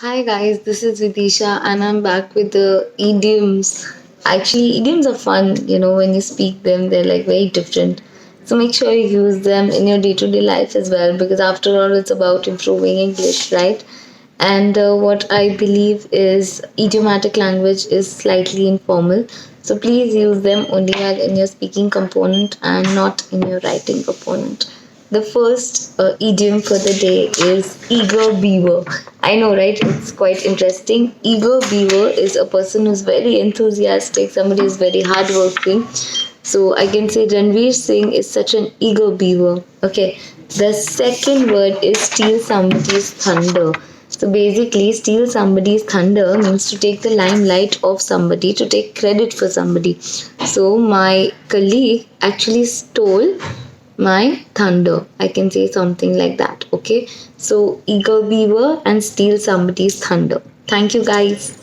Hi guys, this is Vidisha and I'm back with the idioms. Actually, idioms are fun, when you speak them, they're like very different. So make sure you use them in your day to day life as well because after all, it's about improving English, right? And what I believe is idiomatic language is slightly informal. So please use them only in your speaking component and not in your writing component. The first idiom for the day is eager beaver. I know, right? It's quite interesting. Eager beaver is a person who's very enthusiastic, somebody who's very hardworking. So I can say Ranveer Singh is such an eager beaver. Okay. The second word is steal somebody's thunder. So basically, steal somebody's thunder means to take the limelight of somebody, to take credit for somebody. So my colleague actually stole my thunder. I can say something like that. Okay. So eager beaver and steal somebody's thunder. Thank you guys.